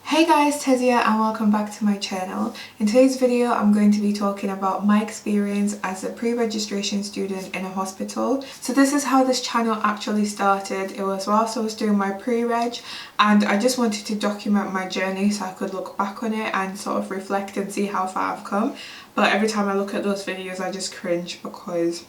Hey guys, Tez here and welcome back to my channel. In today's video I'm going to be talking about my experience as a pre-registration student in a hospital. So this is how this channel actually started. It was whilst I was doing my pre-reg and I just wanted to document my journey so I could look back on it and sort of reflect and see how far I've come. But every time I look at those videos I just cringe because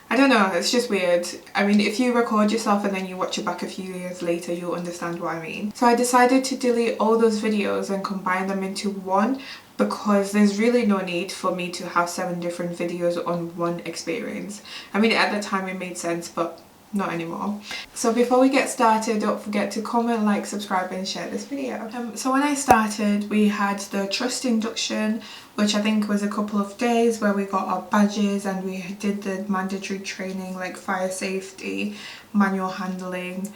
I don't know, it's just weird. I mean, if you record yourself and then you watch it back a few years later, you'll understand what I mean. So I decided to delete all those videos and combine them into one because there's really no need for me to have 7 different videos on one experience. I mean, at the time it made sense, but not anymore. So before we get started, don't forget to comment, like, subscribe and share this video. So when I started, we had the trust induction, which I think was a couple of days where we got our badges and we did the mandatory training like fire safety, manual handling,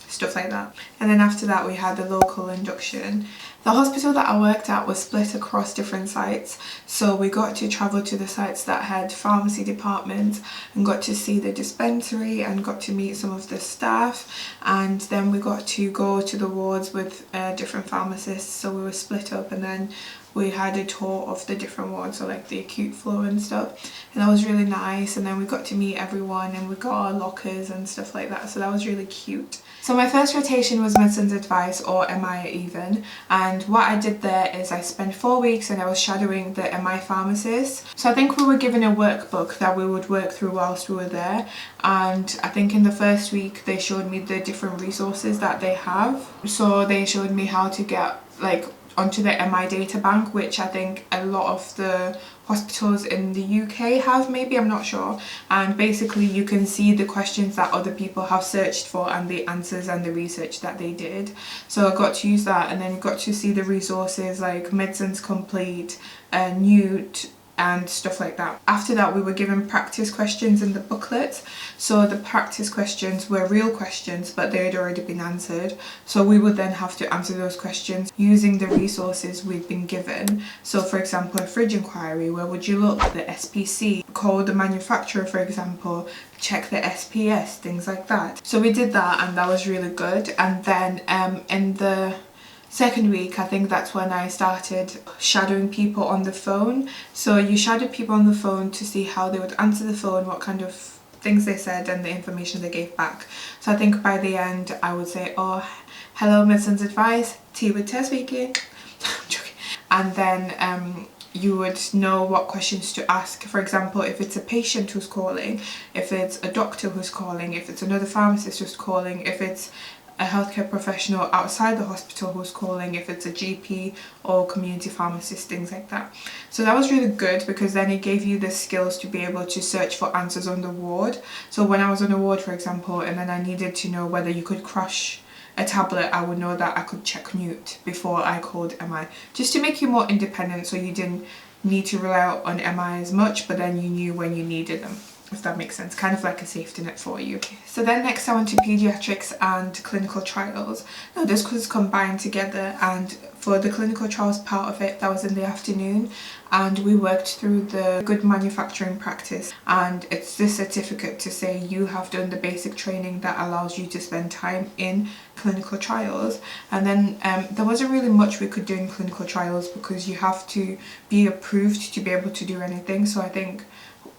stuff like that. And then after that we had the local induction. The hospital that I worked at was split across different sites, so we got to travel to the sites that had pharmacy departments and got to see the dispensary and got to meet some of the staff, and then we got to go to the wards with different pharmacists. So we were split up and then we had a tour of the different wards, so like the acute floor and stuff, and that was really nice. And then we got to meet everyone and we got our lockers and stuff like that, so that was really cute. So my first rotation was medicines advice, or MI even, and what I did there is I spent 4 weeks and I was shadowing the MI pharmacist. So I think we were given a workbook that we would work through whilst we were there, and I think in the first week they showed me the different resources that they have. So they showed me how to get like onto the MI data bank, which I think a lot of the hospitals in the UK have, maybe, I'm not sure. And basically you can see the questions that other people have searched for and the answers and the research that they did. So I got to use that, and then got to see the resources like Medicines Complete, Newt, and stuff like that. After that we were given practice questions in the booklet. So the practice questions were real questions but they had already been answered, so we would then have to answer those questions using the resources we'd been given. So for example, a fridge inquiry, where would you look? The SPC, call the manufacturer for example, check the SPS, things like that. So we did that and that was really good. And then in the second week, I think that's when I started shadowing people on the phone. So you shadowed people on the phone to see how they would answer the phone, what kind of things they said and the information they gave back. So I think by the end I would say, oh, hello, medicines advice, teawithtez speaking. I'm joking. And then you would know what questions to ask. For example, if it's a patient who's calling, if it's a doctor who's calling, if it's another pharmacist who's calling, if it's a healthcare professional outside the hospital who's calling, if it's a GP or community pharmacist, things like that. So that was really good because then it gave you the skills to be able to search for answers on the ward. So when I was on a ward, for example, and then I needed to know whether you could crush a tablet, I would know that I could check Newt before I called MI, just to make you more independent, so you didn't need to rely on MI as much, but then you knew when you needed them, if that makes sense, kind of like a safety net for you. So then next I went to paediatrics and clinical trials. Now this was combined together, and for the clinical trials part of it, that was in the afternoon, and we worked through the good manufacturing practice, and it's this certificate to say you have done the basic training that allows you to spend time in clinical trials. And then there wasn't really much we could do in clinical trials because you have to be approved to be able to do anything. So I think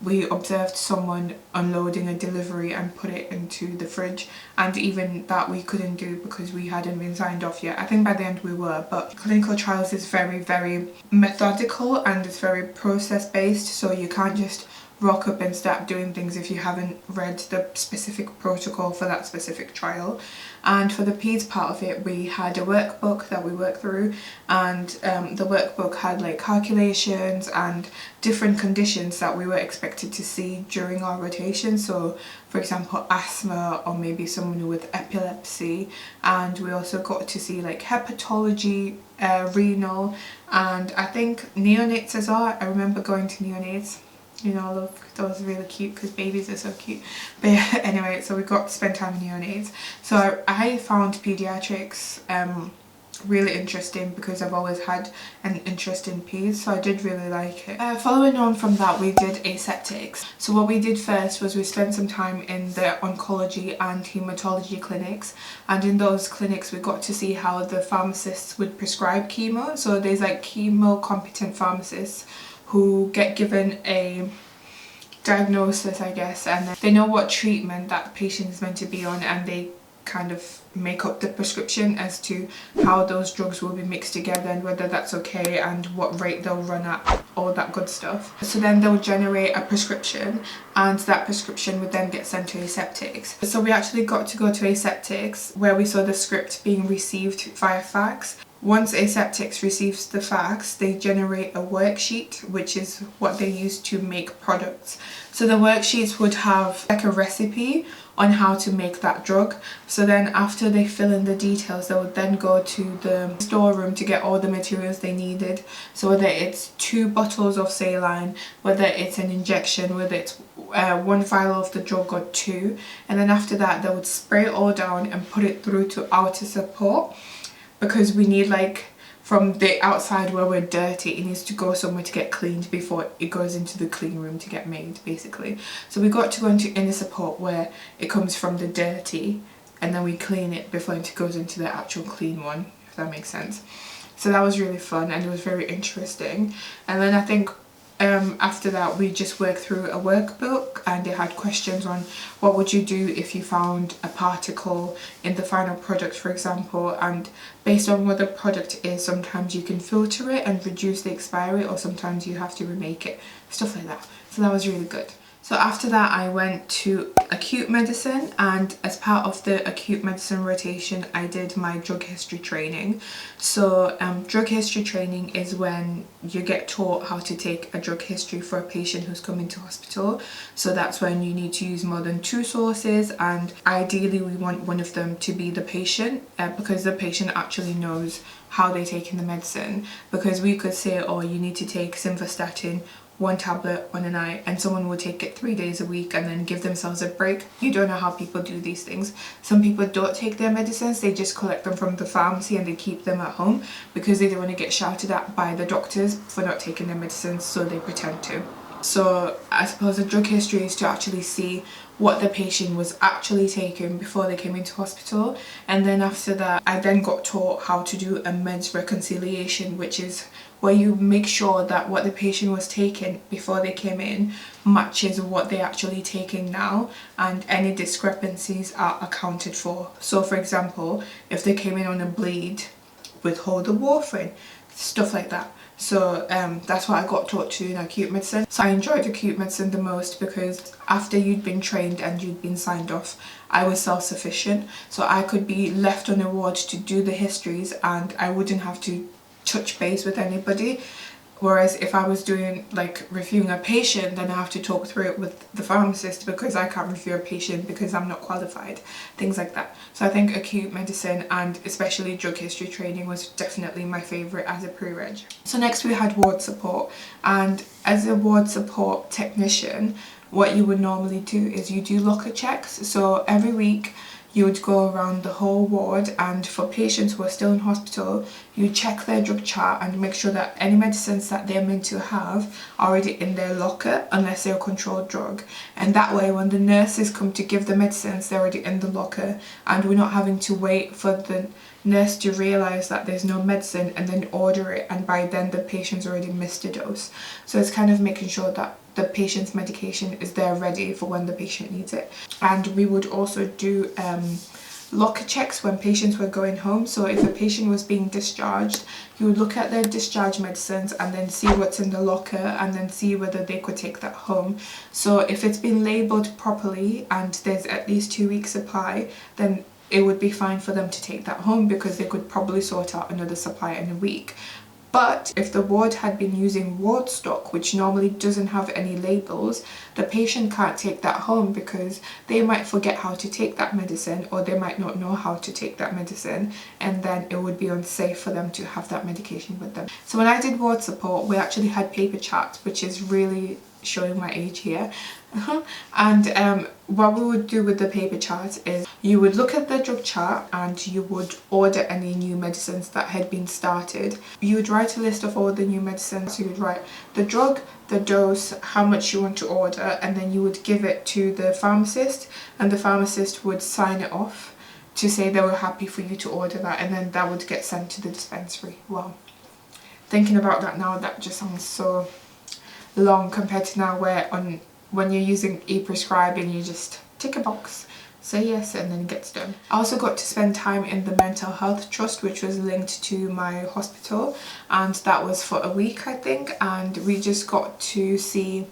we observed someone unloading a delivery and put it into the fridge, and even that we couldn't do because we hadn't been signed off yet. I think by the end we were, but clinical trials is very, very methodical and it's very process based, so you can't just rock up and start doing things if you haven't read the specific protocol for that specific trial. And for the peds part of it, we had a workbook that we worked through, and the workbook had like calculations and different conditions that we were expected to see during our rotation. So for example, asthma, or maybe someone with epilepsy, and we also got to see like hepatology, renal, and I think neonates as well. I remember going to neonates. You know, look, that was really cute because babies are so cute. But yeah, anyway, so we got to spend time in neonates. So I found paediatrics really interesting because I've always had an interest in peds, so I did really like it. Following on from that, we did aseptics. So what we did first was we spent some time in the oncology and hematology clinics, and in those clinics we got to see how the pharmacists would prescribe chemo. So there's like chemo competent pharmacists who get given a diagnosis, I guess, and they know what treatment that patient is meant to be on, and they kind of make up the prescription as to how those drugs will be mixed together and whether that's okay and what rate they'll run at, all that good stuff. So then they'll generate a prescription, and that prescription would then get sent to aseptics. So we actually got to go to aseptics where we saw the script being received via fax. Once aseptics receives the fax, they generate a worksheet, which is what they use to make products. So the worksheets would have like a recipe on how to make that drug. So then after they fill in the details, they would then go to the storeroom to get all the materials they needed. So whether it's 2 bottles of saline, whether it's an injection, whether it's 1 vial of the drug or 2, and then after that they would spray it all down and put it through to outer support, because we need, like, from the outside where we're dirty, it needs to go somewhere to get cleaned before it goes into the clean room to get made, basically. So we got to go into inner support where it comes from the dirty, and then we clean it before it goes into the actual clean one, if that makes sense. So that was really fun and it was very interesting. And then I think after that we just worked through a workbook, and they had questions on what would you do if you found a particle in the final product, for example, and based on what the product is, sometimes you can filter it and reduce the expiry, or sometimes you have to remake it, stuff like that. So that was really good. So after that I went to acute medicine, and as part of the acute medicine rotation I did my drug history training. So drug history training is when you get taught how to take a drug history for a patient who's coming to hospital. So that's when you need to use more than 2 sources, and ideally we want one of them to be the patient, because the patient actually knows how they're taking the medicine. Because we could say, oh, you need to take simvastatin 1 tablet on a night, and someone will take it 3 days a week and then give themselves a break. You don't know how people do these things. Some people don't take their medicines, they just collect them from the pharmacy and they keep them at home because they don't want to get shouted at by the doctors for not taking their medicines, so they pretend to. So I suppose the drug history is to actually see what the patient was actually taking before they came into hospital, and then after that I then got taught how to do a meds reconciliation, which is where you make sure that what the patient was taking before they came in matches what they're actually taking now, and any discrepancies are accounted for. So for example, if they came in on a bleed, withhold the warfarin, stuff like that. So that's what I got taught to in acute medicine. So I enjoyed acute medicine the most because after you'd been trained and you'd been signed off, I was self-sufficient. So I could be left on a ward to do the histories and I wouldn't have to touch base with anybody. Whereas if I was doing, like, reviewing a patient, then I have to talk through it with the pharmacist because I can't review a patient because I'm not qualified, things like that. So I think acute medicine and especially drug history training was definitely my favourite as a pre-reg. So next we had ward support, and as a ward support technician, what you would normally do is you do locker checks. So every week you would go around the whole ward, and for patients who are still in hospital, you check their drug chart and make sure that any medicines that they're meant to have are already in their locker, unless they're a controlled drug. And that way, when the nurses come to give the medicines, they're already in the locker, and we're not having to wait for the nurse to realise that there's no medicine and then order it, and by then the patient's already missed a dose. So it's kind of making sure that the patient's medication is there ready for when the patient needs it. And we would also do locker checks when patients were going home. So if a patient was being discharged, you would look at their discharge medicines and then see what's in the locker and then see whether they could take that home. So if it's been labelled properly and there's at least 2 weeks supply, then it would be fine for them to take that home because they could probably sort out another supply in a week. But if the ward had been using ward stock, which normally doesn't have any labels, the patient can't take that home because they might forget how to take that medicine, or they might not know how to take that medicine, and then it would be unsafe for them to have that medication with them. So when I did ward support, we actually had paper charts, which is really showing my age here. And what we would do with the paper chart is you would look at the drug chart and you would order any new medicines that had been started. You would write a list of all the new medicines. So you'd write the drug, the dose, how much you want to order, and then you would give it to the pharmacist, and the pharmacist would sign it off to say they were happy for you to order that, and then that would get sent to the dispensary. Wow. Thinking about that now, that just sounds so long compared to now where when you're using e-prescribing, you just tick a box, say yes, and then it gets done. I also got to spend time in the mental health trust, which was linked to my hospital, and that was for a week, I think, and we just got to see,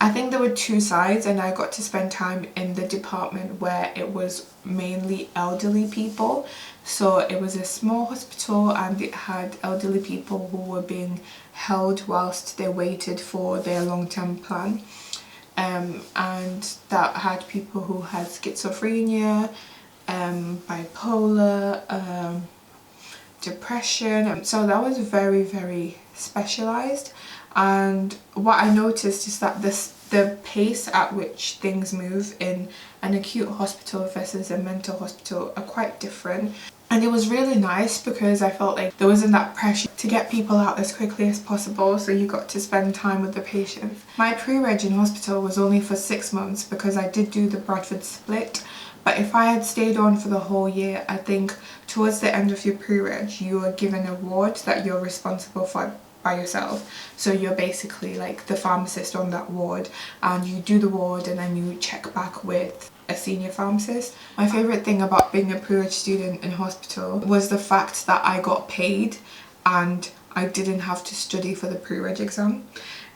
I think there were two sides, and I got to spend time in the department where it was mainly elderly people. So it was a small hospital and it had elderly people who were being held whilst they waited for their long-term plan. And that had people who had schizophrenia, bipolar, depression. So that was very, very specialised. And what I noticed is that the pace at which things move in an acute hospital versus a mental hospital are quite different. And it was really nice because I felt like there wasn't that pressure to get people out as quickly as possible, so you got to spend time with the patients. My pre-reg in hospital was only for 6 months because I did do the Bradford split, but if I had stayed on for the whole year, I think towards the end of your pre-reg you are given a ward that you're responsible for by yourself. So you're basically like the pharmacist on that ward, and you do the ward and then you check back with a senior pharmacist. My favourite thing about being a pre-reg student in hospital was the fact that I got paid and I didn't have to study for the pre-reg exam.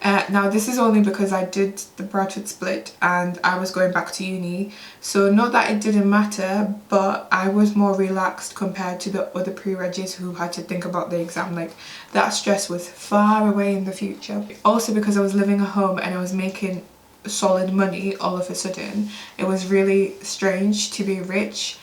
Now this is only because I did the Bradford split and I was going back to uni, so not that it didn't matter, but I was more relaxed compared to the other pre-regs who had to think about the exam. Like, that stress was far away in the future. Also because I was living at home and I was making solid money all of a sudden, it was really strange to be rich,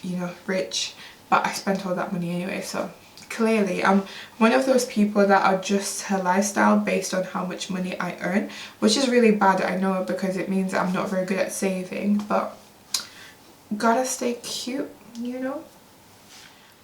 you know, rich, but I spent all that money anyway. So clearly I'm one of those people that adjusts her lifestyle based on how much money I earn, which is really bad, I know, because it means I'm not very good at saving, but gotta stay cute, you know.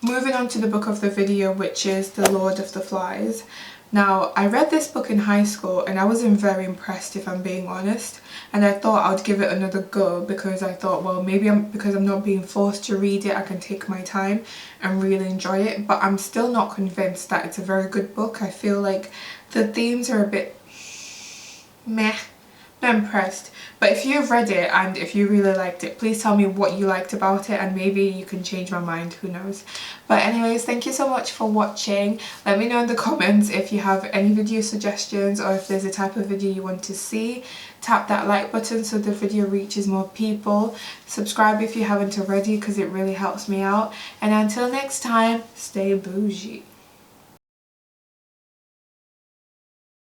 Moving on to the book of the video, which is The Lord of the Flies. Now, I read this book in high school and I wasn't very impressed, if I'm being honest, and I thought I'd give it another go because I thought, well, maybe because I'm not being forced to read it, I can take my time and really enjoy it. But I'm still not convinced that it's a very good book. I feel like the themes are a bit meh. Not impressed. But if you've read it and if you really liked it, please tell me what you liked about it and maybe you can change my mind, who knows. But anyways, thank you so much for watching. Let me know in the comments if you have any video suggestions or if there's a type of video you want to see. Tap that like button so the video reaches more people. Subscribe if you haven't already because it really helps me out. And until next time, stay bougie.